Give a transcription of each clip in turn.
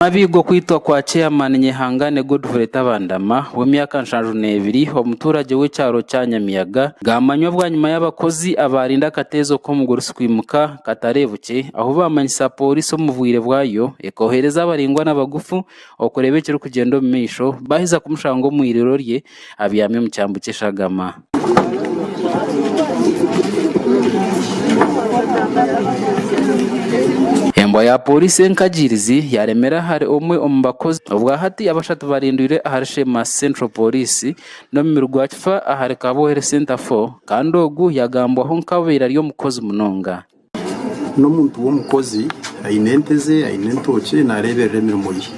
Mabigo kwitwa kwa chairman Nyehangane Godfrey Tabandama w'imyaka 72 omuturage w'ecyaro cya Nyamiyaga gamanywa bwa nyuma y'abakozi abarinda akatezo ko mu gurusi kwimuka katarebuke aho bamanyisa polisi omuvuyire bwayo ekohereza abaringwa n'abagufu okurebekera kugendo misho bahiza kumushango mu iriro rye abiyame mu cyambu cy'Eshagama. Embo ya polisi enkajirizi yaremera hari omwe ombakozi obwa hati abashatu barindwire aharishe ma Central Police no mirugwa kifa ahari kabohere Center 4 kandi ogu yagambwaho nkabera ryo mukozi munonga no muntu wo mukozi ayinenteze ayinentoke narebera emirimo ye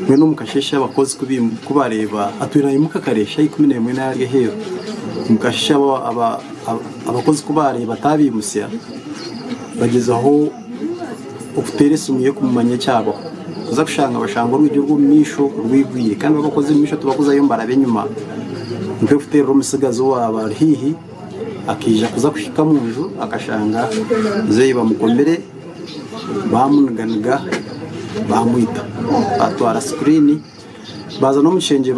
mwe no mukashesha abakozi kubareba atwira imuka karesha 11 narye heyo mukashesha abakozi kubareba tabimusya bagezaho okuteresa umuye kumumanya cyabo kuza kushanga abashango rw'igihugu misho rwigwiye kandi abakozi misho tubakoza yo mbarabe nyuma mpe kutera umusigazo waba hihi akija kuza kushika mu nzu akashanga zeyi bamukombere bamuniganiga bamwita atwara screen baza no mushenge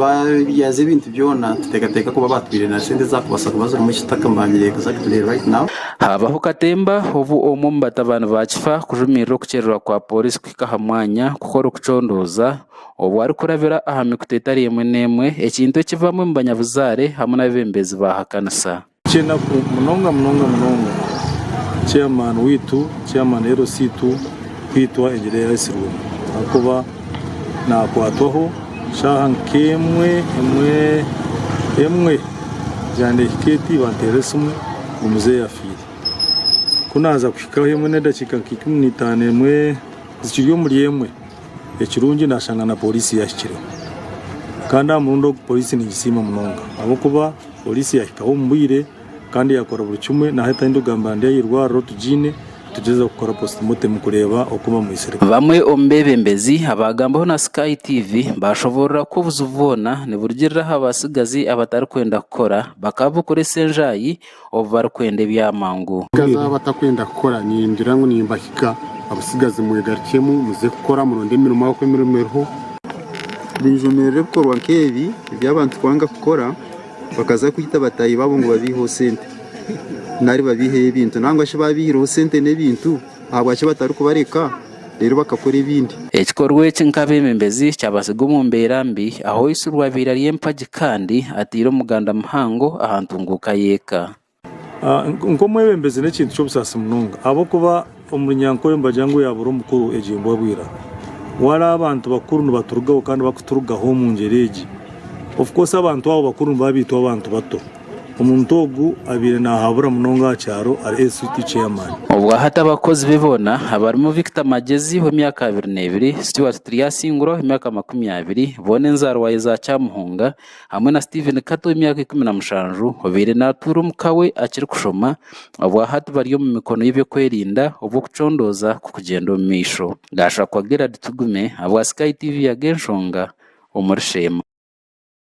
yaze ibintu byona tutekateka kuba batwire na sente zakubasa kubaza mu kitaka mbangire exactly right now habaho katemba ubu omumbata abantu bakifa kujumirira kucererwa kwa polisi kwikaha mwanya kukora kucondoza obu ari kurabira ahame kutetari yemwe nemwe ekintu kivamwe mu banyabuzare hamwe n'abembezi bahakanasa cyena ku munonga chairman witu chairman RC2 kwitwa Engineer Isiru akoba na kwatwaho shahankemwe emwe jande kiti banteresumwe umuze yafiri kunaza kushikaho yemwe nedakika 15 emwe zikiryo muri yemwe ekirungi nashanga na polisi yashikire kandi amundo polisi ni gisima munonga abo kuba polisi yahikaho mbwire kandi yakora buri kimwe na heta indugamba ndiye yirwaro tujine tugeza gukora postmortem kureba okuba mu isere bamwe ombebembezi abagambaho na Sky TV bashobora kubuzuvona ne burugirira habasigazi abatari kwenda gukora bakavukore senjayi over kwende byamangu gaza batakwenda gukora ni ndira ngo nimbahika abasigazi mu garkemu muze gukora mu ronde mirimo yo kwemererho binjomere bikorwa nkebi ibyabantu kwanga gukora bakaza kwita batayi babo ngo babiho sente nari babihe ibintu nangwa she babihiro sente n'ibintu abwache batari kubareka rero bakakora ibindi ekikorwe cy'inkabemembezi cyabasiga mu mberambi aho isurwa birariye mpaji kandi atiro muganda muhango ahantunguka yeka ngo mwebembezi n'ikintu cyo busasa munonga abo kuba umuryango y'imbajango yaburo mukuru ejimbo bwira wala abantu bakuru nubaturugaho kandi bakuturugaho mu ngereji of course abantu abo bakuru babitwa abantu bato umuntu ogu abire na habura munonga cyaro ari ST chairman ubwo hata abakozi bibona abarimo Victor Magezi ho myaka 22 Stuart Triasinguro imyaka 20 bone nzarwaye za cyamuhunga hamwe na Steven Kato imyaka 15 obire na turu mukawe akiri kushoma ubwo hata bari mu mikono y'ibyo kwerinda ubwo kucondoza ku kugendo misho gasha kwa Gerard Tugume abwa Sky TV ya Genshonga umurshema.